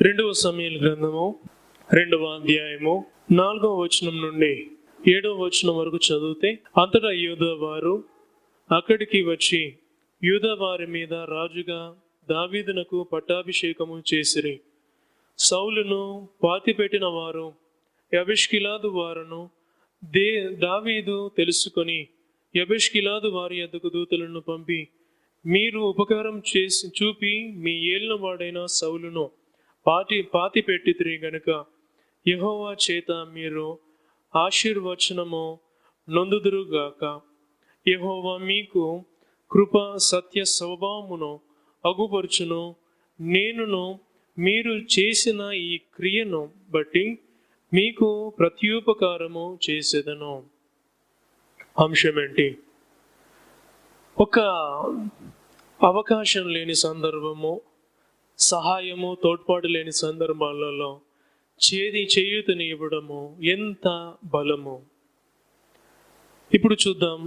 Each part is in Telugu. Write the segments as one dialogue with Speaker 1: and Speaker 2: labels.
Speaker 1: రెండవ సమూయేలు గ్రంథము 2వ అధ్యాయము 4వ వచనం నుండి 7వ వచనం వరకు చదివితే, అంతటా యూదా వారు అక్కడికి వచ్చి యూదా వారి మీద రాజుగా దావీదునకు పట్టాభిషేకము చేసిరి. సౌలును పాతిపెట్టిన వారు యబెష్గిలాదు వారును దావీదు తెలుసుకొని యబెష్గిలాదు వారి యొద్దకు దూతలను పంపి, మీరు ఉపకారం చేసి చూపి మీ ఏలినవాడైన సౌలును పాతిపెట్టితిరి గనుక యెహోవా చేత మీరు ఆశీర్వచనము నొందుదురుగాక. యెహోవా మీకు కృప సత్య స్వభావమును అగుపరుచును. నేనును మీరు చేసిన ఈ క్రియను బట్టి మీకు ప్రత్యుపకారము చేసేదను. అంశమేంటి? ఒక అవకాశం లేని సందర్భము, సహాయము తోడ్పాటు లేని సందర్భాలలో చేయూతని ఇవ్వడము ఎంత బలము. ఇప్పుడు చూద్దాం.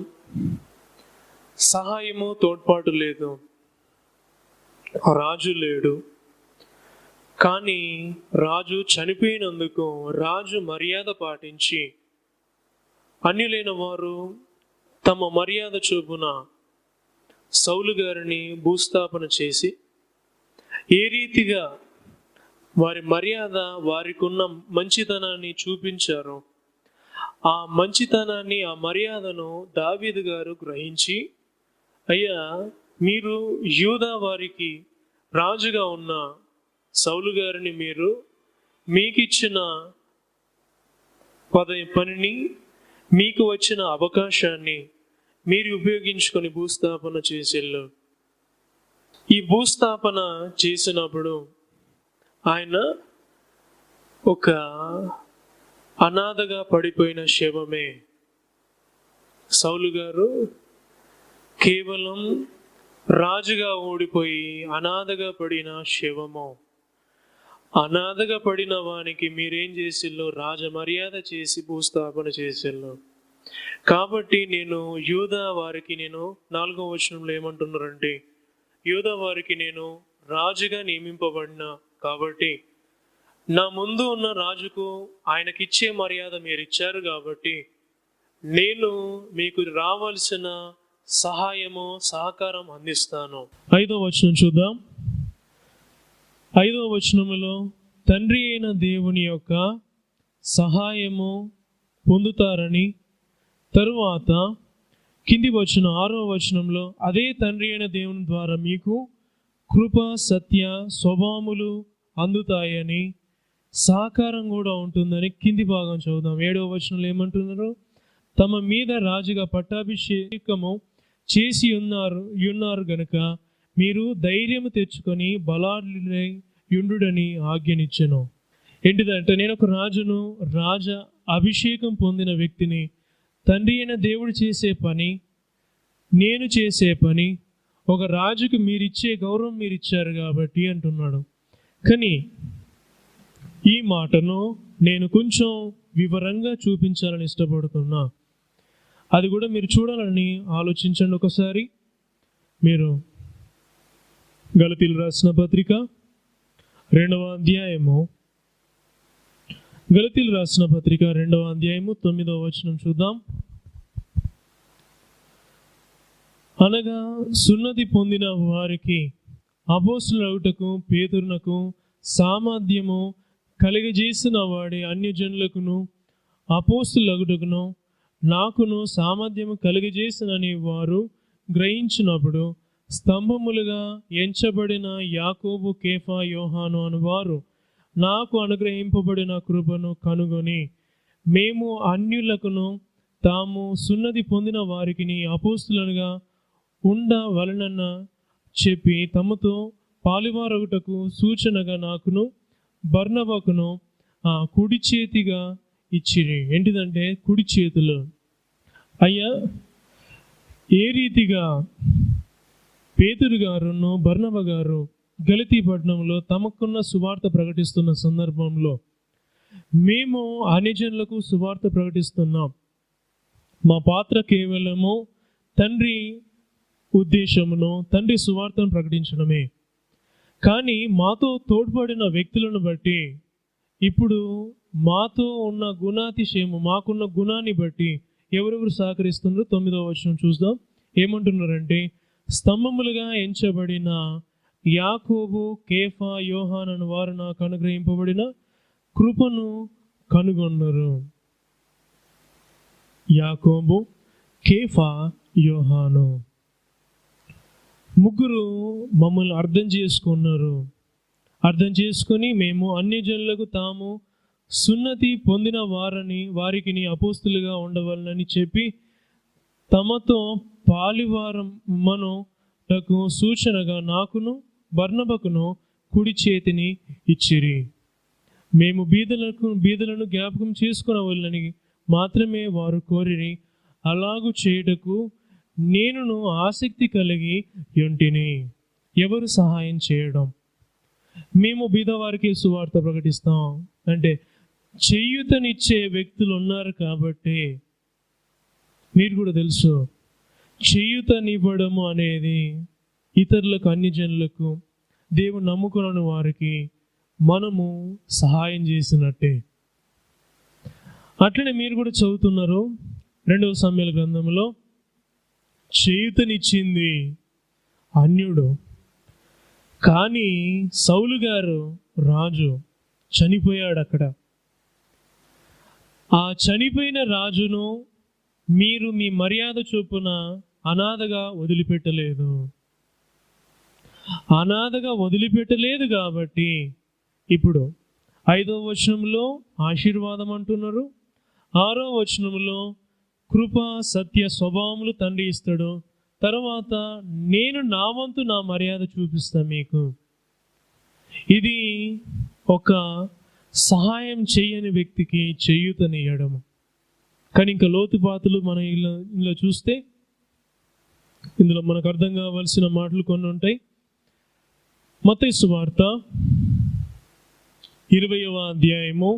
Speaker 1: సహాయము తోడ్పాటు లేదు, రాజు లేడు. కానీ రాజు చనిపోయినందుకు రాజు మర్యాద పాటించి అన్యులైన వారు తమ మర్యాద చొప్పున సౌలు గారిని భూస్థాపన చేసి ఏ రీతిగా వారి మర్యాద, వారికి ఉన్న మంచితనాన్ని చూపించారో ఆ మంచితనాన్ని, ఆ మర్యాదను దావీదు గారు గ్రహించి, అయ్యా మీరు యూదా వారికి రాజుగా ఉన్న సౌలు గారిని మీరు మీకిచ్చిన పనిని, మీకు వచ్చిన అవకాశాన్ని మీరు ఉపయోగించుకొని భూస్థాపన చేసేళ్ళు. ఈ భూస్థాపన చేసినప్పుడు ఆయన ఒక అనాథగా పడిపోయిన శవమే. సౌలు గారు కేవలం రాజుగా ఓడిపోయి అనాథగా పడిన శవము. అనాథగా పడిన వానికి మీరేం చేసిల్లో? రాజ మర్యాద చేసి భూస్థాపన చేసిల్లో. కాబట్టి నేను యూదా వారికి, నేను 4వ వచనంలో ఏమంటున్నారంటే, యూదా వారికి నేను రాజుగా నియమింపబడిన కాబట్టి నా ముందు ఉన్న రాజుకు ఆయనకిచ్చే మర్యాద మీరు ఇచ్చారు కాబట్టి నేను మీకు రావాల్సిన సహాయము, సహకారం అందిస్తాను. 5వ వచనం చూద్దాం. 5వ వచనములో తండ్రి అయిన దేవుని యొక్క సహాయము పొందుతారని, తరువాత కింది వచ్చిన 6వ వచనంలో అదే తండ్రి అయిన దేవుని ద్వారా మీకు కృప సత్య స్వభావములు అందుతాయని, సహకారం కూడా ఉంటుందని కింది భాగం చదువుదాం. 7వ వచనంలో ఏమంటున్నారు? తమ మీద రాజుగా పట్టాభిషేకము చేసి ఉన్నారు గనుక మీరు ధైర్యము తెచ్చుకొని బలాఢ్యులై యుండుడని ఆజ్ఞనిచ్చెను. ఏంటిదంటే, నేను ఒక రాజును, రాజ అభిషేకం పొందిన వ్యక్తిని. తండ్రి అయిన దేవుడు చేసే పని, నేను చేసే పని, ఒక రాజుకు మీరిచ్చే గౌరవం మీరు ఇచ్చారు కాబట్టి అంటున్నాడు. కానీ ఈ మాటను నేను కొంచెం వివరంగా చూపించాలని ఇష్టపడుతున్నా. అది కూడా మీరు చూడాలని ఆలోచించండి ఒకసారి. మీరు గలతీయులకు రాసిన పత్రిక 2వ అధ్యాయము, గలతీయులకు రాసిన పత్రిక 2వ అధ్యాయము 9వ వచనం చూద్దాం. అనగా సున్నతి పొందిన వారికి అపోస్తలులగుటకు పేతురునకు సామర్థ్యము కలిగజేసిన వాడే అన్యజనులకును అపోస్తలులగుటకును నాకును సామర్థ్యము కలిగజేసినని వారు గ్రహించినప్పుడు స్తంభములుగా ఎంచబడిన యాకోబు, కేఫా, యోహాను అనువారు నాకు అనుగ్రహింపబడిన కృపను కనుగొని, మేము అన్యులకును తాము సున్నతి పొందిన వారికి అపోస్తలులుగా ఉండవలనన్న చెప్పి తమతో పాలువారగుటకు సూచనగా నాకును బర్నబాకును కుడి చేతిగా ఇచ్చిరి. ఏంటిదంటే కుడి చేతులు. అయ్యా, ఏ రీతిగా పేతురు గారును బర్నబా గారు గలతీ పట్టణంలో తమకున్న సువార్త ప్రకటిస్తున్న సందర్భంలో మేము అన్యజనులకు సువార్త ప్రకటిస్తున్నాం. మా పాత్ర కేవలము తండ్రి ఉద్దేశమును, తండ్రి సువార్తను ప్రకటించడమే. కానీ మాతో తోడ్పడిన వ్యక్తులను బట్టి ఇప్పుడు మాతో ఉన్న గుణాతిశయము, మాకున్న గుణాన్ని బట్టి ఎవరెవరు సహకరిస్తున్నారో 9వ వచనం చూద్దాం. ఏమంటున్నారంటే, స్తంభములుగా ఎంచబడిన యాకోబు, కేఫా, యోహాను అను వారు నాకు అనుగ్రహింపబడిన కృపను కనుగొన్నారు. యాకోబు, కేఫా, యోహాను ముగ్గురు మమ్మల్ని అర్థం చేసుకున్నారు. అర్థం చేసుకొని మేము అన్ని జనులకు తాము సున్నతి పొందిన వారికి అపోస్తులుగా ఉండవాలని చెప్పి తమతో పాలివారమునకు సూచనగా నాకును బర్నబకును కుడి చేతిని ఇచ్చిరి. మేము బీదలను జ్ఞాపకం చేసుకునవలని మాత్రమే వారు కోరిరి. అలాగు చేయుటకు నేనును ఆసక్తి కలిగి ఉంటిని. ఎవరు సహాయం చేయడం? మేము బీదవారికి సువార్త ప్రకటిస్తాం అంటే చేయూతనిచ్చే వ్యక్తులు ఉన్నారు కాబట్టి. మీరు కూడా తెలుసు, చేయూతనివ్వడము అనేది ఇతరులకు, అన్ని జనులకు, దేవుడు నమ్ముకున్న వారికి మనము సహాయం చేసినట్టే. అట్లనే మీరు కూడా చదువుతున్నారు 2వ సమూయేలు గ్రంథంలో, చేయూతనిచ్చింది అన్యుడు, కానీ సౌలు గారు రాజు చనిపోయాడు. అక్కడ ఆ చనిపోయిన రాజును మీరు మీ మర్యాద చొప్పున అనాథగా వదిలిపెట్టలేదు. అనాథగా వదిలిపెట్టలేదు కాబట్టి ఇప్పుడు 5వ వచనంలో ఆశీర్వాదం అంటున్నారు, 6వ వచనంలో కృప, సత్య స్వభావములు తండ్రి ఇస్తాడు. తర్వాత నేను నా వంతు నా మర్యాద చూపిస్తా మీకు. ఇది ఒక సహాయం చేయని వ్యక్తికి చేయూతనియడము. కానీ ఇంకా లోతుపాతులు మనం ఇలా చూస్తే ఇందులో మనకు అర్థం కావాల్సిన మాటలు కొన్ని ఉంటాయి. మత్తయి సువార్త 20వ అధ్యాయము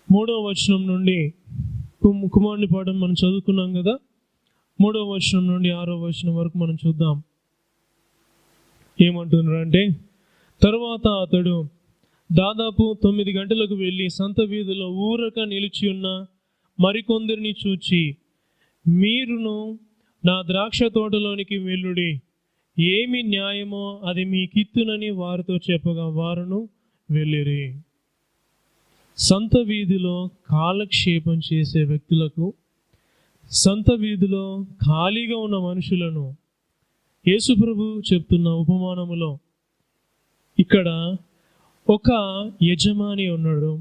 Speaker 1: 3వ వచనం నుండి కుమారుని పాఠం మనం చదువుకున్నాం కదా. 3వ వచనం నుండి 6వ వచనం వరకు మనం చూద్దాం. ఏమంటున్నారు అంటే, తరువాత అతడు దాదాపు 9 గంటలకు వెళ్ళి సంత వీధిలో ఊరక నిలిచి ఉన్న మరికొందరిని చూచి, మీరును నా ద్రాక్ష తోటలోనికి వెళ్ళుడి, ఏమి న్యాయమో అది మీకిత్తునని వారితో చెప్పగా వారును వెళ్ళిరి. సంత వీధిలో కాలక్షేపం చేసే వ్యక్తులకు, సంత వీధిలో ఖాళీగా ఉన్న మనుషులను యేసు ప్రభు చెప్తున్న ఉపమానములో ఇక్కడ ఒక యజమాని ఉన్నాడు.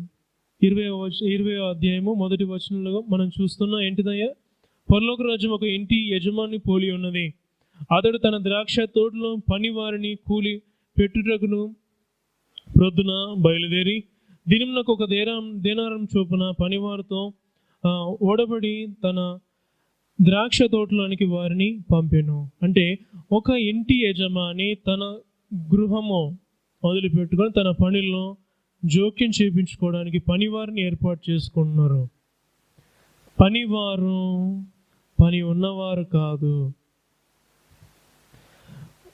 Speaker 1: 20వ అధ్యాయము 1వ వచనంలో మనం చూస్తున్నాం. ఏంటిదయ్యా? పరలోక రాజ్యం ఒక ఇంటి యజమాని పోలి ఉన్నది. అతడు తన ద్రాక్ష తోటలో పని వారిని కూలి పెట్టుటకును ప్రొద్దున బయలుదేరి దినమునకు ఒక దేనారం చొప్పున పనివారితో ఓడబడి తన ద్రాక్ష తోటలోనికి వారిని పంపెను. అంటే ఒక ఇంటి యజమాని తన గృహము వదిలిపెట్టుకొని తన పనిలో జోక్యం చేయించుకోవడానికి పనివారిని ఏర్పాటు చేసుకుంటున్నారు. పనివారు పని ఉన్నవారు కాదు,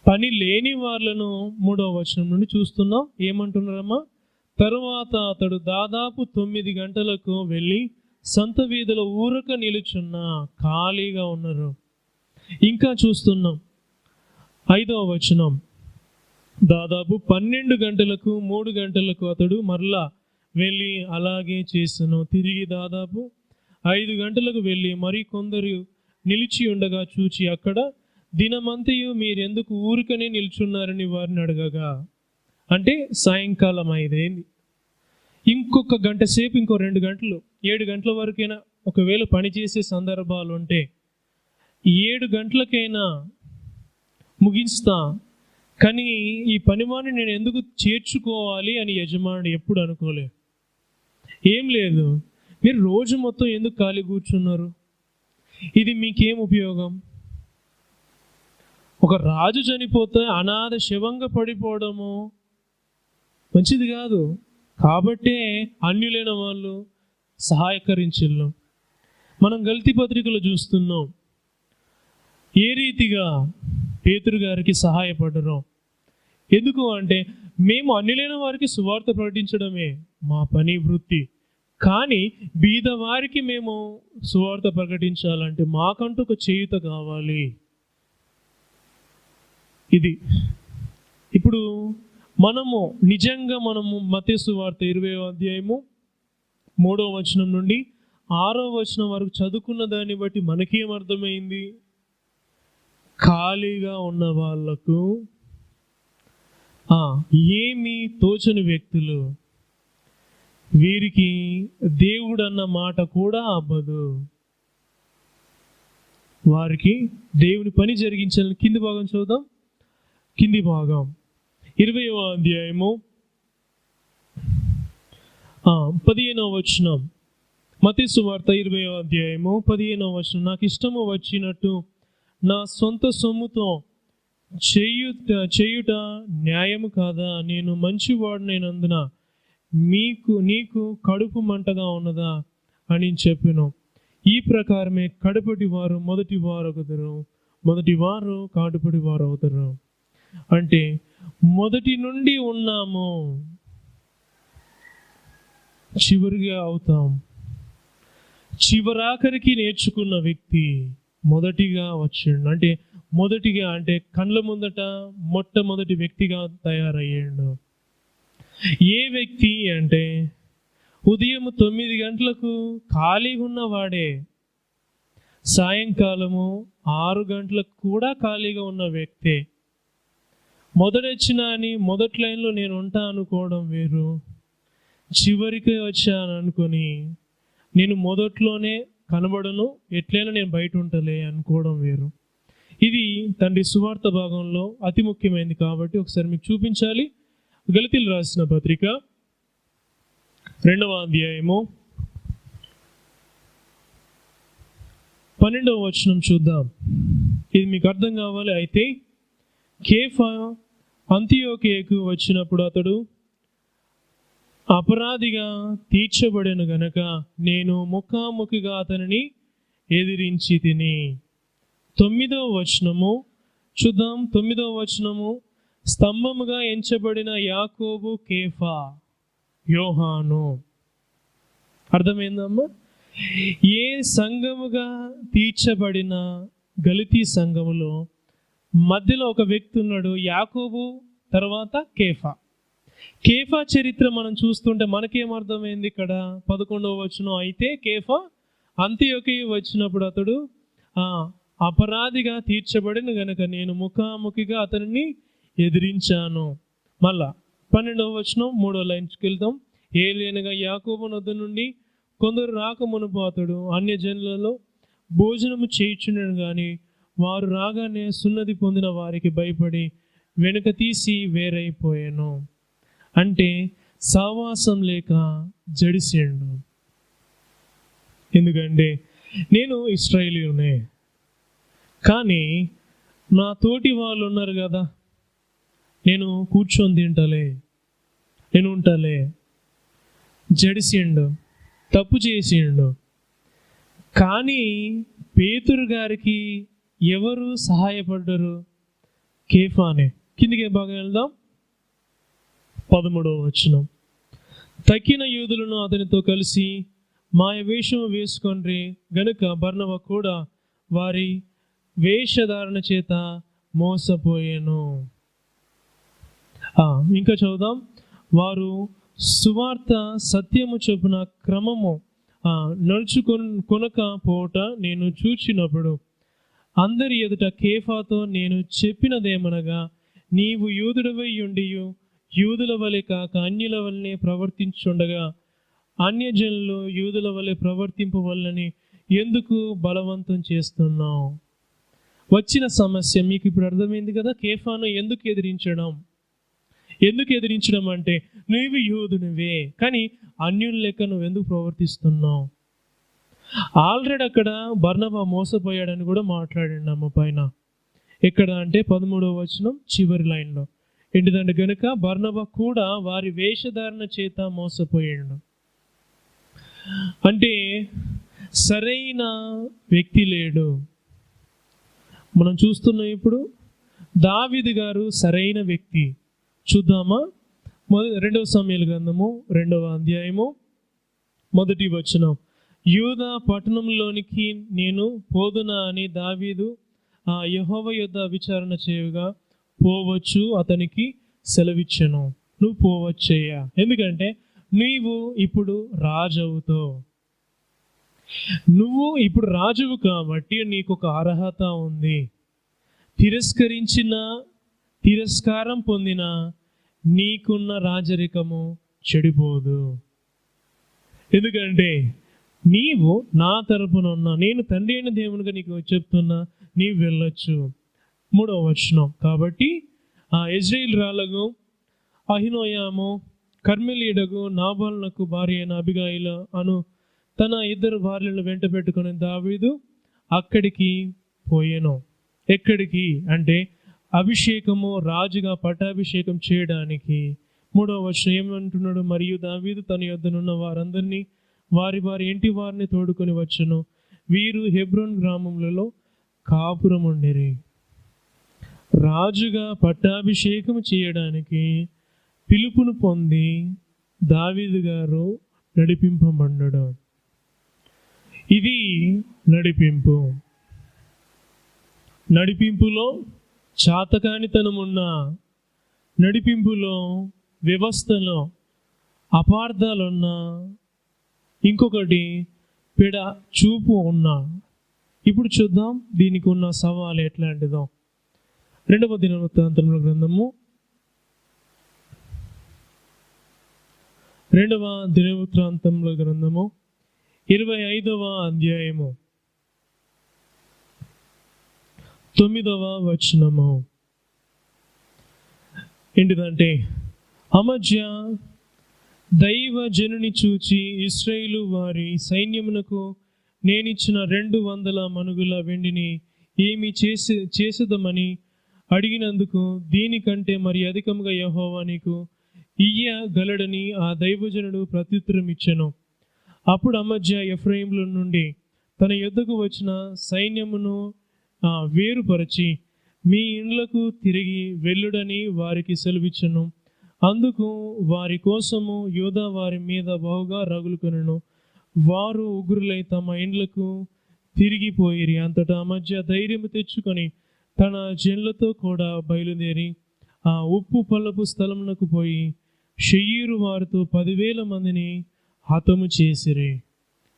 Speaker 1: పని లేని వాళ్ళను 3వ వచనం నుండి చూస్తున్నాం. ఏమంటున్నారమ్మా? తరువాత అతడు దాదాపు 9 గంటలకు వెళ్ళి సంత వీధిలో ఊరక నిలుచున్న ఖాళీగా ఉన్నారు. ఇంకా చూస్తున్నాం 5వ వచనం, దాదాపు 12 గంటలకు 3 గంటలకు అతడు మరలా వెళ్ళి అలాగే చేస్తును. తిరిగి దాదాపు 5 గంటలకు వెళ్ళి మరి కొందరు నిలిచి ఉండగా చూచి, అక్కడ దినమంతయు మీరెందుకు ఊరికనే నిల్చున్నారని వారిని అడగగా, అంటే సాయంకాలం 5 అయింది, ఇంకొక గంట సేపు, ఇంకో 2 గంటలు, 7 గంటల వరకైనా ఒకవేళ పనిచేసే సందర్భాలు ఉంటే 7 గంటలకైనా ముగిస్తా, కానీ ఈ పనివాడిని నేను ఎందుకు చేర్చుకోవాలి అని యజమానుడు ఎప్పుడు అనుకోలేదు. ఏం లేదు, మీరు రోజు మొత్తం ఎందుకు ఖాళీ కూర్చున్నారు? ఇది మీకేం ఉపయోగం? ఒక రాజు చనిపోతే అనాథ శవంగా పడిపోవడము మంచిది కాదు. కాబట్టే అన్యులైన వాళ్ళు సహాయకరించిల్లు. మనం గల్తీ పత్రికలో చూస్తున్నాం ఏ రీతిగా పేతురు గారికి సహాయపడరు. ఎందుకు అంటే మేము అన్యులైన వారికి సువార్త ప్రకటించడమే మా పని వృత్తి, కానీ బీదవారికి మేము సువార్త ప్రకటించాలంటే మాకంటూ ఒక చేయూత కావాలి. ఇది ఇప్పుడు మనము మత్తయి సువార్త 20వ అధ్యాయము 3వ వచనం నుండి 6వ వచనం వరకు చదువుకున్న దాన్ని బట్టి మనకేం అర్థమైంది? ఖాళీగా ఉన్న వాళ్లకు, ఏమీ తోచని వ్యక్తులు, వీరికి దేవుడు అన్న మాట కూడా అవ్వదు, వారికి దేవుని పని జరిగించాలని. కింది భాగం చూద్దాం. కింది భాగం 20వ అధ్యాయము 15వ వచనం. మత్తయి సువార్త 20వ అధ్యాయము 15వ వచనం. నాకు ఇష్టము వచ్చినట్టు నా సొంత సొమ్ముతో చేయుట న్యాయము కాదా? నేను మంచివాడినైనందున నీకు కడుపు మంటగా ఉన్నదా అని చెప్పాను. ఈ ప్రకారమే కడుపటి వారు మొదటి వారు అవుతారు, మొదటి వారు కడుపటి వారు అవుతారు. అంటే మొదటి నుండి ఉన్నాము, చివరిగా అవుతాం. చివరాఖరికి నేర్చుకున్న వ్యక్తి మొదటిగా వచ్చిండు. అంటే మొదటిగా అంటే కళ్ళ ముందట మొట్టమొదటి వ్యక్తిగా తయారయ్యాడు. ఏ వ్యక్తి అంటే ఉదయం 9 గంటలకు ఖాళీగా ఉన్నవాడే సాయంకాలము 6 గంటలకు కూడా ఖాళీగా ఉన్న వ్యక్తే. మొదటొచ్చినా అని మొదటి లైన్లో నేను ఉంటా అనుకోవడం వేరు, చివరికి వచ్చాను అనుకొని నేను మొదట్లోనే కనబడను, ఎట్లయినా నేను బయట ఉంటలే అనుకోవడం వేరు. ఇది తండ్రి సువార్త భాగంలో అతి ముఖ్యమైనది కాబట్టి ఒకసారి మీకు చూపించాలి. గలతీయులకు రాసిన పత్రిక 2వ అధ్యాయము 12వ వచనం చూద్దాం. ఇది మీకు అర్థం కావాలి. అయితే కేఫా అంతియోకియకు వచ్చినప్పుడు అతడు అపరాధిగా తీర్చబడెను గనక నేను ముఖాముఖిగా అతనిని ఎదిరించి తిని. 9వ వచనము చూద్దాం. 9వ వచనము. స్తంభముగా ఎంచబడిన యాకోబు, కేఫా, యోహాను. అర్థమైందమ్మా? ఏ సంఘముగా తీర్చబడిన గలితీ సంఘములో మధ్యలో ఒక వ్యక్తి ఉన్నాడు, యాకోబు, తర్వాత కేఫా. కేఫా చరిత్ర మనం చూస్తుంటే మనకేమర్థమైంది ఇక్కడ? 11వ వచనం. అయితే కేఫా అంతియోకియ వచ్చినప్పుడు అతడు అపరాధిగా తీర్చబడిన గనక నేను ముఖాముఖిగా అతనిని ఎదిరించాను. మళ్ళా 12వ వచనం 3వ లైన్కి వెళ్దాం. ఏలైనగా యాకోబు నొద్ద నుండి కొందరు రాకమునుపు అతడు అన్యజనులలో భోజనము చేయుచుండెను గాని వారు రాగానే సున్నతి పొందిన వారికి భయపడి వెనుక తీసి వేరైపోయాను. అంటే సావాసం లేక జడిసిండు. ఎందుకంటే నేను ఇశ్రాయేలీయునే, కానీ నా తోటి వాళ్ళు ఉన్నారు కదా, నేను కూర్చొని తింటలే, నేను ఉంటలే. జడిసిండు, తప్పు చేసిండు. కానీ పేతురు గారికి ఎవరు సహాయపడ్డారు? కేఫానే. కిందికి బాగా వెళ్దాం. 13వ వచనం. తక్కిన యూదులను అతనితో కలిసి మాయవేషము వేసుకొని గనుక బర్నబా కూడా వారి వేషధారణ చేత మోసపోయాను. ఇంకా చదువుదాం. వారు సువార్త సత్యము చొప్పున క్రమము నడుచుకొనకపోవట నేను చూచినప్పుడు అందరి ఎదుట కేఫాతో నేను చెప్పినదేమనగా, నీవు యూదుడవై ఉండియు యూదుల వలె కాక అన్యుల వలనే ప్రవర్తించుండగా అన్యజనులు యూదుల వలె ప్రవర్తింపవల్లని ఎందుకు బలవంతం చేస్తున్నావు? వచ్చిన సమస్య మీకు ఇప్పుడు అర్థమైంది కదా. కేఫాను ఎందుకు ఎదిరించడం అంటే నువ్వు యూదునివే, కానీ అన్యుల లెక్క నువ్వు ఎందుకు ప్రవర్తిస్తున్నావు? ఆల్రెడీ అక్కడ బర్నబా మోసపోయాడని కూడా మాట్లాడండి అమ్మ పైన. ఎక్కడ అంటే 13వ వచనం చివరి లైన్లో ఏంటిదంటే, గనుక బర్నబా కూడా వారి వేషధారణ చేత మోసపోయాడు. అంటే సరైన వ్యక్తి లేడు. మనం చూస్తున్నాం ఇప్పుడు దావీదు గారు సరైన వ్యక్తి. చూద్దామా? 2 సమూయేలు గ్రంథము 2వ అధ్యాయము 1వ వచనం. యూదా పట్టణంలోనికి నేను పోదునా అని దావీదు యెహోవా యొద్ద విచారణ చేయగా పోవచ్చు అతనికి సెలవిచ్చెను. నువ్వు పోవచ్చయ్యా, ఎందుకంటే నీవు ఇప్పుడు రాజవుతావు. నువ్వు ఇప్పుడు రాజువు కాబట్టి నీకు ఒక అర్హత ఉంది. తిరస్కారం పొందిన నీకున్న రాజరికము చెడిపోదు. ఎందుకంటే నీవు నా తరపున ఉన్నా, నేను తండ్రి అయిన దేవునిగా నీకు చెప్తున్నా, నీవు వెళ్ళొచ్చు. 3వ వచనం. కాబట్టి ఇజ్రాయేలు రాళ్ళగు అహినోయాము కర్మెలీయుడగు నాబాలునకు భార్య అయిన అబిగాయిల అను తన 2 భార్యలను వెంట పెట్టుకుని దావీదు అక్కడికి పోయెను. ఎక్కడికి అంటే అభిషేకము, రాజుగా పట్టాభిషేకం చేయడానికి. 3వ వచనం ఏమంటున్నాడు? మరియు దావీదు తన యొద్దనున్న వారందరినీ వారి వారి ఇంటి వారిని తోడుకొని వచ్చును. వీరు హెబ్రోన్ గ్రామములలో కాపురం ఉండిరి. రాజుగా పట్టాభిషేకం చేయడానికి పిలుపును పొంది దావీదు గారు నడిపింపబడ్డాడు. ఇది నడిపింపులో చాతకానితనమున్న, నడిపింపులో వ్యవస్థలో అపార్థాలున్న, ఇంకొకటి పెడ చూపు ఉన్నా. ఇప్పుడు చూద్దాం దీనికి ఉన్న సవాలు ఎట్లాంటిదో. 2వ దినవృత్తాంతముల గ్రంథము 25వ అధ్యాయము 9వ వచనము ఏంటిదంటే, అమజ్యా దైవజనుని చూచి ఇశ్రాయేలు వారి సైన్యమునకు నేనిచ్చిన 200 మణుగుల వెండిని ఏమి చేసేదమని అడిగినందుకు దీనికంటే మరి అధికముగా యెహోవా నీకు ఇయ్యగలడని ఆ దైవజనుడు ప్రత్యుత్తరం ఇచ్చెను. అప్పుడు అమజ్యా ఎఫ్రాయిముల నుండి తన యొద్దకు వచ్చిన సైన్యమును వేరుపరచి మీ ఇండ్లకు తిరిగి వెళ్ళుడని వారికి సెలవిచ్చెను. అందుకు వారి కోసము యూదా వారి మీద బహుగా రగులుకొనెను. వారు ఉగ్రులై తమ ఇండ్లకు తిరిగిపోయిరి. అంతటా అమజ్యా ధైర్యము తెచ్చుకొని తన జనులతో కూడా బయలుదేరి ఆ ఉప్పు పల్లపు స్థలమునకు పోయి షెయీరు వారితో 10,000 మందిని హతము చేసిరి.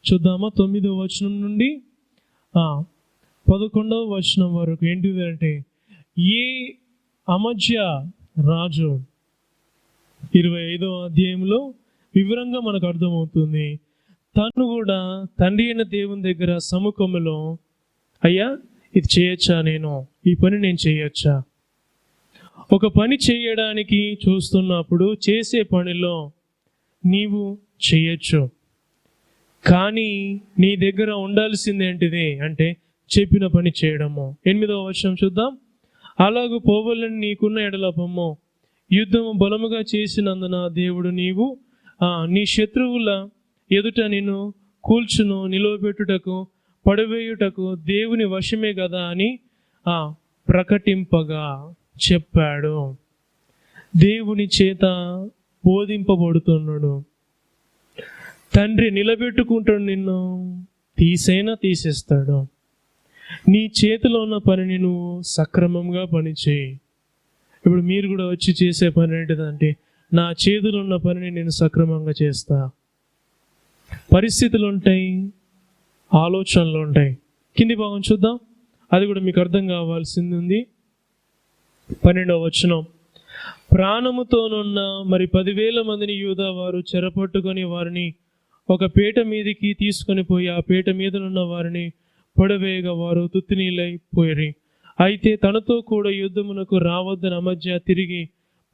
Speaker 1: చూద్దామా? 9వ వచనం నుండి 11వ వచనం వరకు ఏంటిదంటే, ఏ అమజ్యా రాజు 25వ అధ్యాయంలో వివరంగా మనకు అర్థమవుతుంది. తను కూడా తండ్రి అయిన దేవుని దగ్గర సముఖములో, అయ్యా ఇది చేయొచ్చా, ఈ పని నేను చేయొచ్చా? ఒక పని చేయడానికి చూస్తున్నప్పుడు చేసే పనిలో నీవు చేయొచ్చు, కానీ నీ దగ్గర ఉండాల్సింది ఏంటిది అంటే చెప్పిన పని చేయడము. 8వ వచనం చూద్దాం. అలాగూ పోవలని నీకున్న ఎడలపము యుద్ధము బలముగా చేసినందున దేవుడు నీవు నీ శత్రువుల ఎదుట నిన్ను కూల్చును, నిలవబెట్టుటకు పడవేయుటకు దేవుని వశమే కదా అని ప్రకటింపగా చెప్పాడు. దేవుని చేత బోధింపబడుతున్నాడు. తండ్రి నిలబెట్టుకుంటాడు, నిన్ను తీసేస్తాడు. నీ చేతిలో ఉన్న పనిని నువ్వు సక్రమంగా పనిచేయి. ఇప్పుడు మీరు కూడా వచ్చి చేసే పని ఏంటిదంటే, నా చేతిలో ఉన్న పనిని నేను సక్రమంగా చేస్తా. పరిస్థితులు ఉంటాయి, ఆలోచనలు ఉంటాయి. కింది భాగం చూద్దాం, అది కూడా మీకు అర్థం కావాల్సింది ఉంది. 12వ వచనం. ప్రాణముతోనున్న మరి 10,000 మందిని యూదా వారు చెరపట్టుకొని వారిని ఒక పీట మీదికి తీసుకొని పోయి ఆ పీట మీదనున్న వారిని పొడవేయగా వారు తుత్తినీలైపోయిరి. అయితే తనతో కూడా యుద్ధమునకు రావద్దని అమజ్యా తిరిగి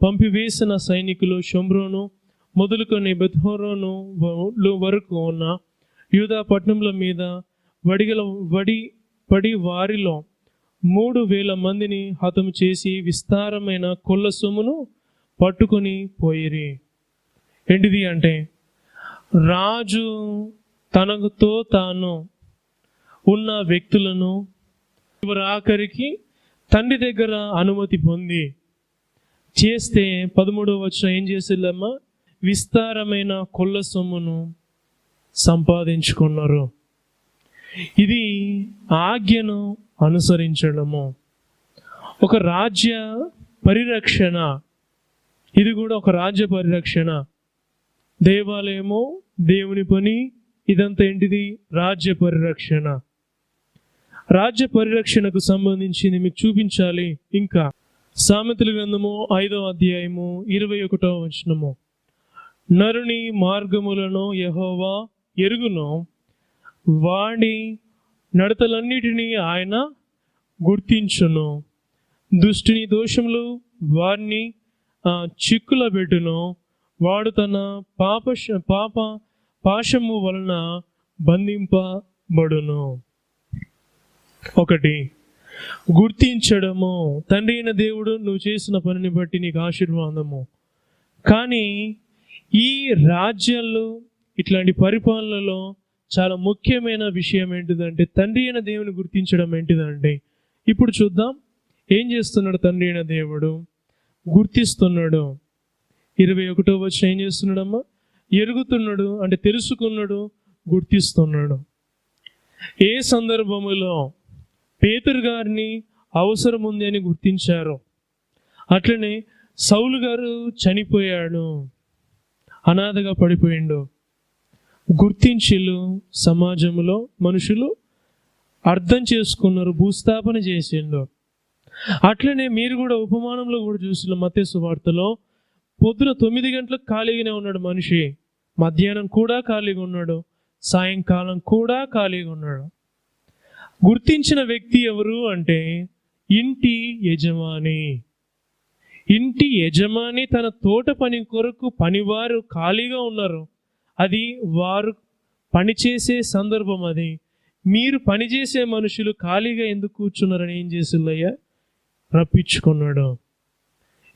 Speaker 1: పంపివేసిన సైనికులు షోమ్రోను మొదలుకొని బెత్హోరోను వరకు ఉన్న యూదా పట్టణముల మీద పడి వారిలో 3,000 మందిని హతము చేసి విస్తారమైన కొల్ల సొమ్మును పట్టుకొని పోయిరి. ఏంటిది అంటే, రాజు తనతో తాను ఉన్న వ్యక్తులను, ఆఖరికి తండ్రి దగ్గర అనుమతి పొంది చేస్తే 13వ వచనం ఏం చేసిల్లమ్మా? విస్తారమైన కొల్ల సొమ్మును సంపాదించుకున్నారు. ఇది ఆజ్ఞను అనుసరించడము, ఒక రాజ్య పరిరక్షణ. ఇది కూడా ఒక రాజ్య పరిరక్షణ. దేవాలయము దేవుని పని, ఇదంతా ఏంటిది? రాజ్య పరిరక్షణ. రాజ్య పరిరక్షణకు సంబంధించింది మీకు చూపించాలి. ఇంకా సామెతల గ్రంథము 5వ అధ్యాయము 21వ వచనము, నరుని మార్గములను యెహోవా ఎరుగును, వాడి నడతలన్నిటినీ ఆయన గుర్తించును. దుష్టుని దోషములు వారిని చిక్కుల పెట్టును, వాడు తన పాశము వలన బంధింపబడును. ఒకటి, గుర్తించడము. తండ్రి అయిన దేవుడు నువ్వు చేసిన పనిని బట్టి నీకు ఆశీర్వాదము. కానీ ఈ రాజ్యాల్లో ఇట్లాంటి పరిపాలనలో చాలా ముఖ్యమైన విషయం ఏంటిదంటే తండ్రి అయిన దేవుని గుర్తించడం ఏంటిదంటే, ఇప్పుడు చూద్దాం ఏం చేస్తున్నాడు తండ్రి అయిన దేవుడు. గుర్తిస్తున్నాడు. 21వ వచనం ఏం చేస్తున్నాడమ్మా? ఎరుగుతున్నాడు అంటే తెలుసుకున్నాడు, గుర్తిస్తున్నాడు. ఏ సందర్భములో పేతురు గారిని అవసరం ఉంది అని గుర్తించారు, అట్లనే సౌలు గారు చనిపోయాడు, అనాథగా పడిపోయిండు, గుర్తించిలు. సమాజంలో మనుషులు అర్థం చేసుకున్నారు, భూస్థాపన చేసిండు. అట్లనే మీరు కూడా ఉపమానంలో కూడా చూసిన మత్తయి సువార్తలో పొద్దున 9 గంటలకు ఖాళీగానే ఉన్నాడు మనిషి, మధ్యాహ్నం కూడా ఖాళీగా ఉన్నాడు, సాయంకాలం కూడా ఖాళీగా ఉన్నాడు. గుర్తించిన వ్యక్తి ఎవరు అంటే ఇంటి యజమాని. ఇంటి యజమాని తన తోట పని కొరకు పనివారు ఖాళీగా ఉన్నారు, అది వారు పనిచేసే సందర్భం. అది మీరు పనిచేసే మనుషులు ఖాళీగా ఎందుకు కూర్చున్నారని ఏం చేసిల్లయ్యా? రప్పించుకున్నాడు.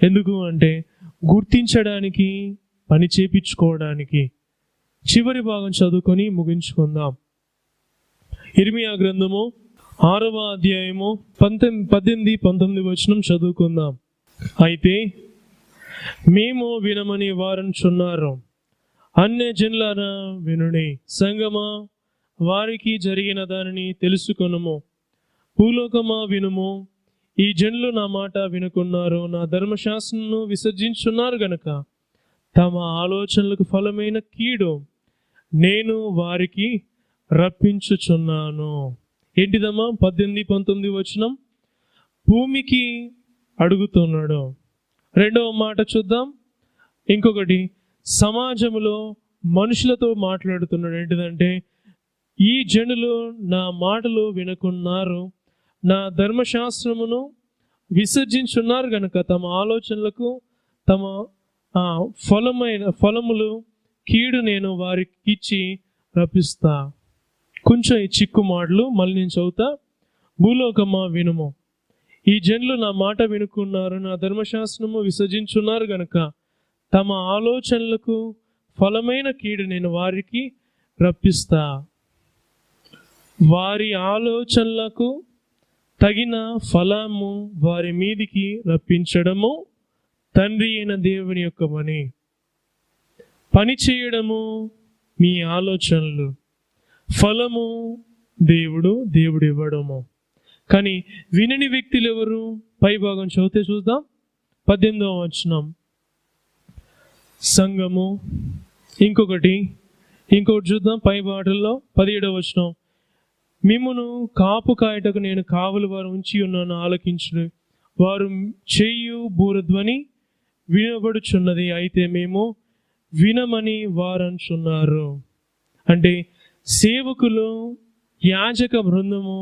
Speaker 1: ఎందుకు అంటే గుర్తించడానికి, పని చేపించుకోవడానికి. చివరి భాగం చదువుకొని ముగించుకుందాం. ఇర్మియా గ్రంథము 6వ అధ్యాయము 18-19 వచనం చదువుకుందాం. అయితే మేము వినమని వారనుచున్నారు, అన్యజనులారా వినుడి, సంగమా వారికి జరిగిన దానిని తెలుసుకొనుము, భూలోకమా వినుము. ఈ జనులు నా మాట వినుకున్నారు, నా ధర్మశాస్త్రమును విసర్జించున్నారు గనక తమ ఆలోచనలకు ఫలమైన కీడు నేను వారికి రప్పించుచున్నాను. ఏంటిదమ్మా? 18-19 వచనం. భూమికి అడుగుతున్నాడు. రెండవ మాట చూద్దాం. ఇంకొకటి, సమాజంలో మనుషులతో మాట్లాడుతున్నాడు. ఏంటిదంటే ఈ జనులు నా మాటలు వినుకున్నారు, నా ధర్మశాస్త్రమును విసర్జించున్నారు గనక తమ ఆలోచనలకు తమ ఫలములు కీడు నేను వారికి ఇచ్చి రప్పిస్తా. కొంచెం ఈ చిక్కు మాటలు మళ్ళీ నేను చదువుతా. భూలోకమా వినుము, ఈ జనులు నా మాట వినుకున్నారు, నా ధర్మశాస్త్రము విసర్జించున్నారు గనక తమ ఆలోచనలకు ఫలమైన కీడు నేను వారికి రప్పిస్తా. వారి ఆలోచనలకు తగిన ఫలము వారి మీదికి రప్పించడము తండ్రి అయిన దేవుని యొక్క పని. పని చేయడము మీ ఆలోచనలు, ఫలము దేవుడు ఇవ్వడము. కానీ వినని వ్యక్తులు ఎవరు? పై భాగం చదివితే చూద్దాం. 18వ వచనం, సంఘము. ఇంకొకటి చూద్దాం పై బాటల్లో 17వ వచనం, మిమ్మును కాపు కాయటకు నేను కావలి వారు ఉంచి ఉన్నాను, ఆలకించుడు. వారు చెయ్యు బూరధ్వని వినబడుచున్నది, అయితే మేము వినమని వారంచున్నారు. అంటే సేవకులు, యాజక బృందము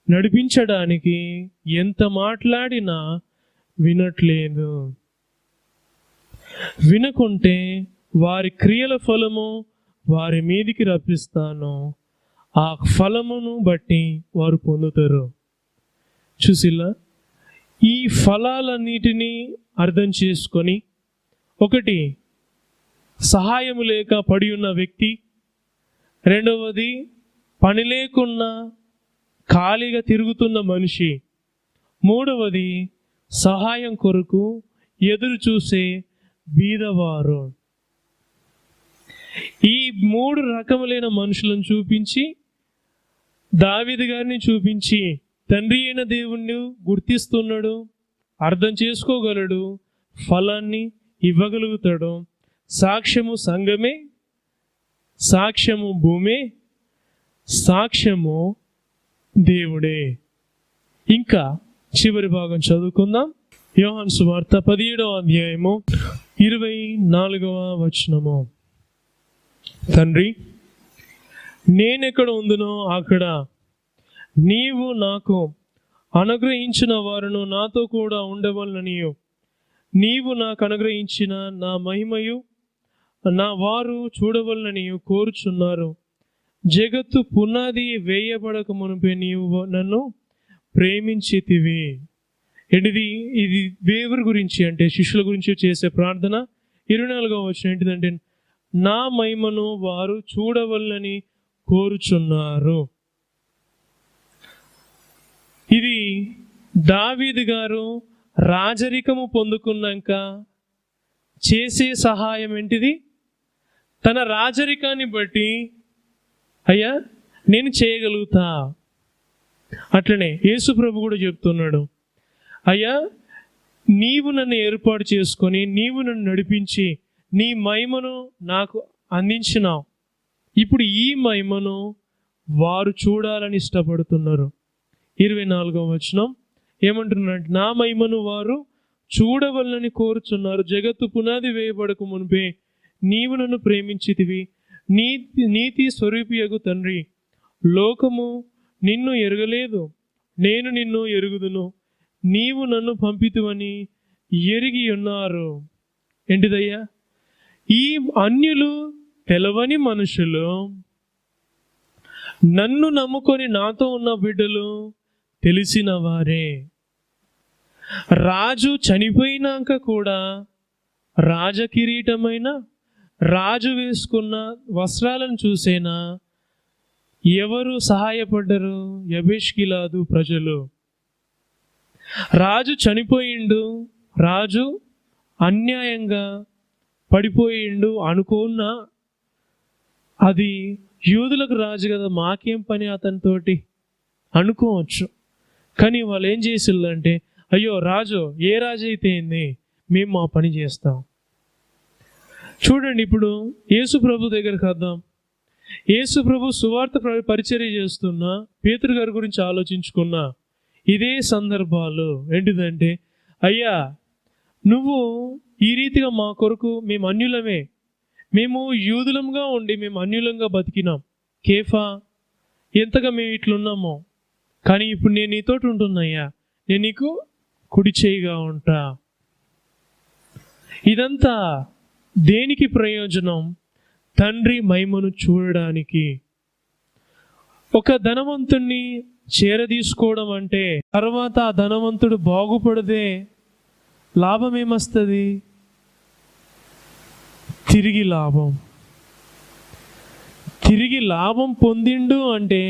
Speaker 1: నడిపించడానికి ఎంత మాట్లాడినా వినట్లేదు. వినకుంటే వారి క్రియల ఫలము వారి మీదికి రప్పిస్తాను, ఆ ఫలమును బట్టి వారు పొందుతారు. చూసిల్లా, ఈ ఫలాలన్నిటినీ అర్థం చేసుకొని, ఒకటి సహాయము లేక పడి ఉన్న వ్యక్తి, రెండవది పని లేకున్నా ఖాళీగా తిరుగుతున్న మనిషి, మూడవది సహాయం కొరకు ఎదురు చూసే బీదవారు. ఈ 3 రకములైన మనుషులను చూపించి, దావీదు గారిని చూపించి తండ్రి అయిన దేవుణ్ణి గుర్తిస్తున్నాడు, అర్థం చేసుకోగలడు, ఫలాన్ని ఇవ్వగలుగుతాడు. సాక్ష్యము సంఘమే, సాక్ష్యము భూమే, సాక్ష్యము దేవుడే. ఇంకా చివరి భాగం చదువుకుందాం. యోహాను సువార్త 17వ అధ్యాయము 24వ వచనము. తండ్రి, నేనెక్కడ ఉందునో అక్కడ నీవు నాకు అనుగ్రహించిన వారును నాతో కూడా ఉండవలననియు, నీవు నాకు అనుగ్రహించిన నా మహిమయు నా వారు చూడవలననియు కోరుచున్నారు. జగత్తు పునాది వేయబడక మునిపే నీవు నన్ను ప్రేమించితివి. ఇది దేవుని గురించి, అంటే శిష్యుల గురించి చేసే ప్రార్థన. 24వ వచనం ఏంటిదంటే, నా మహిమను వారు చూడవలనని కోరుచున్నారు. ఇది దావీదు గారు రాజరికము పొందుకున్నాక చేసే సహాయం ఏంటిది? తన రాజరికాన్ని బట్టి, అయ్యా నేను చేయగలుగుతా. అట్లనే యేసు ప్రభు కూడా చెప్తున్నాడు, అయ్యా నీవు నన్ను ఏర్పాటు చేసుకొని, నీవు నన్ను నడిపించి నీ మహిమను నాకు అందించినావు. ఇప్పుడు ఈ మహిమను వారు చూడాలని ఇష్టపడుతున్నారు. 24వ వచనం ఏమంటున్నారంటే, నా మహిమను వారు చూడవలనని కోరుచున్నారు. జగత్తు పునాది వేయబడక మునిపే నీవు నన్ను ప్రేమించితివి. నీతి స్వరూపియగు తండ్రి, లోకము నిన్ను ఎరగలేదు, నేను నిన్ను ఎరుగుదును. నీవు నన్ను పంపితువని ఎరిగి ఉన్నారు. ఏంటిదయ్యా? ఈ అన్యులు, తెలవని మనుషులు, నన్ను నమ్ముకొని నాతో ఉన్న బిడ్డలు తెలిసిన వారే. రాజు చనిపోయినాక కూడా రాజకిరీటమైన, రాజు వేసుకున్న వస్త్రాలను చూసేనా ఎవరు సహాయపడ్డరు? యబేష్గిలాదు ప్రజలు. రాజు చనిపోయిండు, రాజు అన్యాయంగా పడిపోయిండు అనుకున్నా, అది యూదులకు రాజు కదా, మాకేం పని అతనితోటి అనుకోవచ్చు. కానీ వాళ్ళు ఏం చేసిల్లంటే, అయ్యో రాజు, ఏ రాజు అయితే ఏంది, మేము మా పని చేస్తాం. చూడండి, ఇప్పుడు యేసు ప్రభు దగ్గరికి వద్దాం. యేసు ప్రభు సువార్త పరిచర్య చేస్తున్న పేతురు గారి గురించి ఆలోచించుకున్నా ఇదే సందర్భాలు. ఏంటిదంటే, అయ్యా నువ్వు ఈ రీతిగా మా కొరకు, మేము అన్యులమే, మేము యూదులంగా ఉండి మేము అన్యులంగా బతికినాం. కేఫా, ఎంతగా మేము ఇట్లున్నామో, కానీ ఇప్పుడు నేను నీతోటి ఉంటున్నాయ్యా, నేను నీకు కుడి చేయిగా ఉంటా. ఇదంతా దేనికి ప్రయోజనం? తండ్రి మహిమను చూడడానికి. ఒక ధనవంతుణ్ణి చేరదీసుకోవడం అంటే, తర్వాత ఆ ధనవంతుడు బాగుపడితే లాభం ఏమొస్తుంది? తిరిగి లాభం పొందిండు అంటే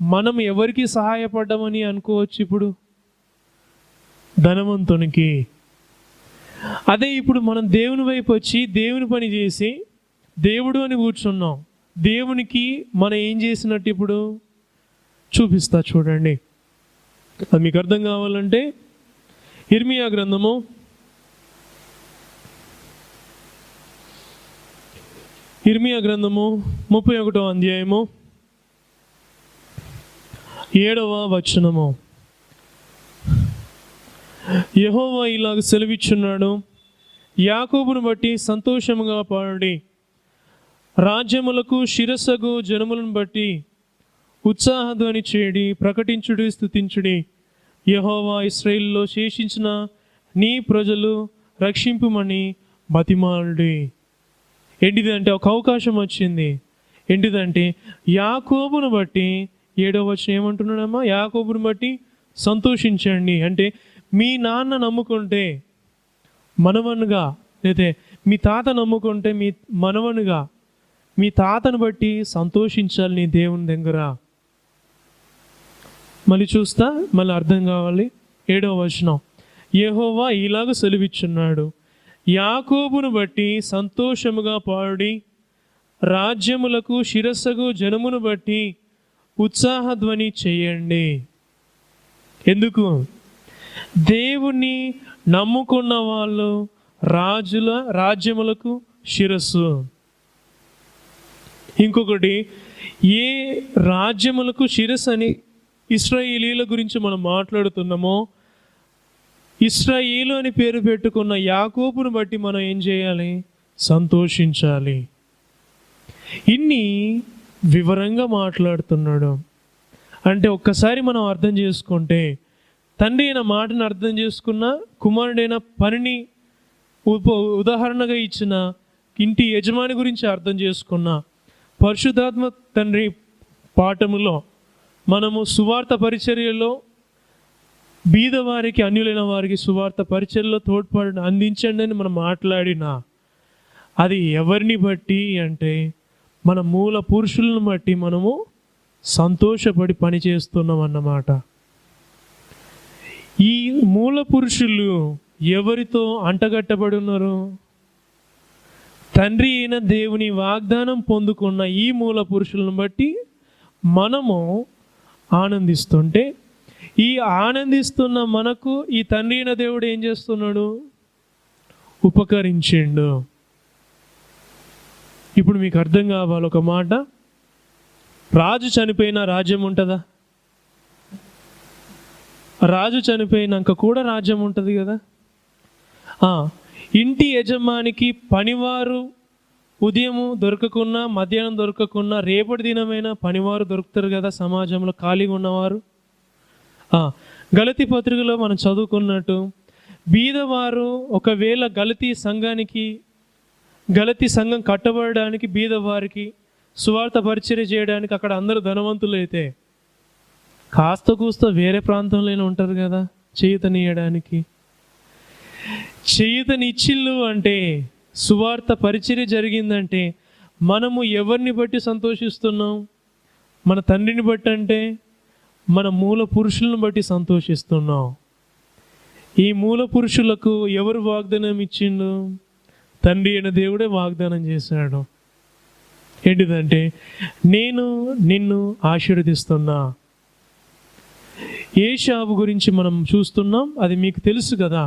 Speaker 1: మనం ఎవరికి సహాయపడ్డామని అనుకోవచ్చు. ఇప్పుడు ధనవంతునికి. అదే ఇప్పుడు మనం దేవుని వైపు వచ్చి దేవుని పని చేసి దేవుడు అని కూర్చున్నాం, దేవునికి మనం ఏం చేసినట్టు ఇప్పుడు చూపిస్తా. చూడండి, అది మీకు అర్థం కావాలంటే ఇర్మియా గ్రంథము 31వ అధ్యాయము 7వ వచనము. యెహోవా ఇలాగ సెలవిచ్చున్నాడు, యాకోబును బట్టి సంతోషముగా పాడుడి, రాజ్యములకు శిరస్సగు జనములను బట్టి ఉత్సాహధ్వని చేయడి, ప్రకటించుడి, స్తుతించుడి. యెహోవా ఇశ్రాయేలులో శేషించిన నీ ప్రజలు రక్షింపుమని బతిమాలుడి. ఏంటిదంటే ఒక అవకాశం వచ్చింది. ఏంటిదంటే యాకోబును బట్టి, 7వ వచనం ఏమంటున్నాడమ్మా? యాకోబును బట్టి సంతోషించండి. అంటే మీ నాన్న నమ్ముకుంటే మనవనుగా, లేదా మీ తాత నమ్ముకుంటే మీ మనవనుగా, మీ తాతను బట్టి సంతోషించాలి నీ దేవుని దగ్గర. మళ్ళీ చూస్తా, మళ్ళీ అర్థం కావాలి. 7వ వచనం, యెహోవా ఇలాగ సెలవిచ్చున్నాడు, యాకోబును బట్టి సంతోషముగా పాడుడి, రాజ్యములకు శిరస్సుకు జనమును బట్టి ఉత్సాహధ్వని చేయండి. ఎందుకు? దేవుణ్ణి నమ్ముకున్న వాళ్ళు రాజ్యములకు శిరస్సు. ఇంకొకటి, ఏ రాజ్యములకు శిరస్సు అని ఇశ్రాయేలీల గురించి మనం మాట్లాడుతున్నామో, ఇశ్రాయేలు అని పేరు పెట్టుకున్న యాకోబును బట్టి మనం ఏం చేయాలి? సంతోషించాలి. ఇన్ని వివరంగా మాట్లాడుతున్నాడు. అంటే ఒక్కసారి మనం అర్థం చేసుకుంటే, తండ్రి అయిన మాటను అర్థం చేసుకున్న, కుమారుడైన పనిని ఉదాహరణగా ఇచ్చిన ఇంటి యజమాని గురించి అర్థం చేసుకున్న, పరిశుద్ధాత్మ తండ్రి పాఠములో మనము సువార్త పరిచర్యలో బీదవారికి, అన్యులైన వారికి సువార్త పరిచర్యలో తోడ్పాటు అందించండి అని మనం మాట్లాడినా, అది ఎవరిని బట్టి అంటే మన మూల పురుషులను బట్టి మనము సంతోషపడి పని చేస్తున్నాం అన్నమాట. ఈ మూల పురుషులు ఎవరితో అంటగట్టబడి ఉన్నారు? తండ్రి అయిన దేవుని వాగ్దానం పొందుకున్న ఈ మూల పురుషులను బట్టి మనము ఆనందిస్తుంటే, ఈ ఆనందిస్తున్న మనకు ఈ తండ్రి అయిన దేవుడు ఏం చేస్తున్నాడు? ఉపకరించిండు. ఇప్పుడు మీకు అర్థం కావాలి ఒక మాట, రాజు చనిపోయిన రాజ్యం ఉంటుందా? రాజు చనిపోయినాక కూడా రాజ్యం ఉంటుంది కదా. ఇంటి యజమానికి పనివారు ఉదయము దొరకకున్నా, మధ్యాహ్నం దొరకకున్నా, రేపటి దినమైన పనివారు దొరుకుతారు కదా సమాజంలో ఖాళీగా ఉన్నవారు. గలతీ పత్రికలో మనం చదువుకున్నట్టు, బీదవారు ఒకవేళ గలతీ సంఘం కట్టబడడానికి, బీదవారికి సువార్త పరిచర్య చేయడానికి అక్కడ అందరూ ధనవంతులు అయితే, కాస్త కూస్త వేరే ప్రాంతంలోనే ఉంటారు కదా చేయుతనియడానికి. చేయుతనిచ్చిళ్ళు అంటే, సువార్త పరిచర్య జరిగిందంటే మనము ఎవరిని బట్టి సంతోషిస్తున్నాం? మన తండ్రిని బట్టి, అంటే మన మూల పురుషులను బట్టి సంతోషిస్తున్నాం. ఈ మూల పురుషులకు ఎవరు వాగ్దానం ఇచ్చిండు? తండ్రి అయిన దేవుడే వాగ్దానం చేశాడు. ఏంటిదంటే, నేను నిన్ను ఆశీర్వదిస్తున్నా. ఏషావు గురించి మనం చూస్తున్నాం, అది మీకు తెలుసు కదా.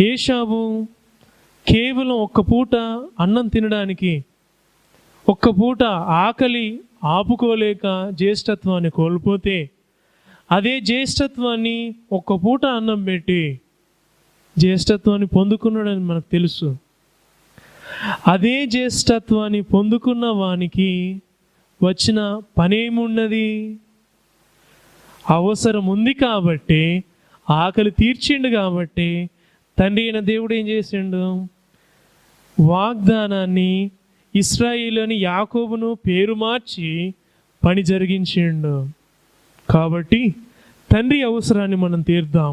Speaker 1: ఏషావు కేవలం ఒక్క పూట అన్నం తినడానికి, ఒక్క పూట ఆకలి ఆపుకోలేక జ్యేష్ఠత్వాన్ని కోల్పోతే, అదే జ్యేష్ఠత్వాన్ని ఒక్క పూట అన్నం పెట్టి జ్యేష్ఠత్వాన్ని పొందుకున్నాడని మనకు తెలుసు. అదే జ్యేష్ఠత్వాన్ని పొందుకున్న వానికి వచ్చిన పనేమున్నది? అవసరం ఉంది కాబట్టి, ఆకలి తీర్చిండు కాబట్టి తండ్రి అయిన దేవుడు ఏం చేసిండు? వాగ్దానాన్ని ఇశ్రాయేలు అని యాకోబును పేరు మార్చి పని జరిగించిండు. కాబట్టి తండ్రి అవసరాన్ని మనం తీర్దాం.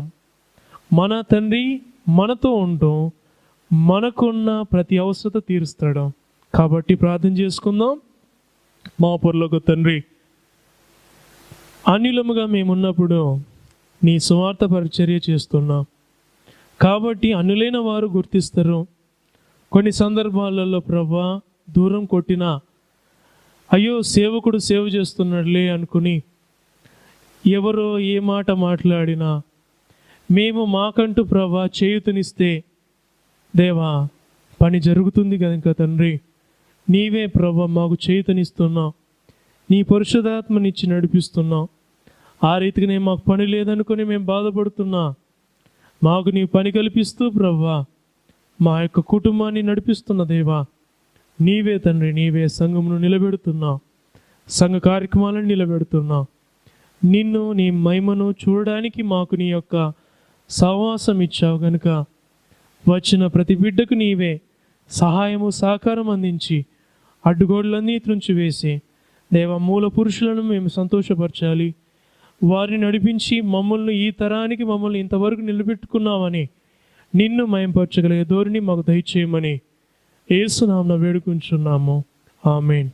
Speaker 1: మన తండ్రి మనతో ఉంటూ మనకున్న ప్రతి అవసరత తీరుస్తాడు. కాబట్టి ప్రార్థన చేసుకుందాం. మా పరలోక తండ్రి, అన్యులముగా మేమున్నప్పుడు నీ సువార్త పరిచర్య చేస్తున్నాం కాబట్టి అన్యులైన వారు గుర్తిస్తారు. కొన్ని సందర్భాలలో ప్రభా దూరం కొట్టినా, అయ్యో సేవకుడు సేవ చేస్తున్నాడులే అనుకుని ఎవరో ఏ మాట మాట్లాడినా, మేము మాకంటూ ప్రభా చేయుతనిస్తే, దేవా పని జరుగుతుంది కనుక తండ్రి నీవే ప్రభా మాకు చేయుతనిస్తున్నావు, నీ పరిశుద్ధాత్మనిచ్చి నడిపిస్తున్నావు. ఆ రీతిగానే మాకు పని లేదనుకొని మేము బాధపడుతున్నా, మాకు నీ పని కల్పిస్తూ ప్రభా మా యొక్క కుటుంబాన్ని నడిపిస్తున్న దేవా నీవే తండ్రి, నీవే సంఘమును నిలబెడుతున్నావు, సంఘ కార్యక్రమాలను నిలబెడుతున్నావు. నిన్ను నీ మహిమను చూడడానికి మాకు నీ యొక్క సహవాసం ఇచ్చావు కనుక వచ్చిన ప్రతి బిడ్డకు నీవే సహాయము సహకారం అందించి అడ్డుగోడలన్నీ త్రుంచివేసి దేవా మూల పురుషులను మేము సంతోషపరచాలి. వారిని నడిపించి మమ్మల్ని ఈ తరానికి మమ్మల్ని ఇంతవరకు నిలబెట్టుకున్నామని నిన్ను మయంపరచగలిగే ధోరణి మాకు దయచేయమని యేసు నామమున వేడుకుంటున్నాము. ఆమేన్.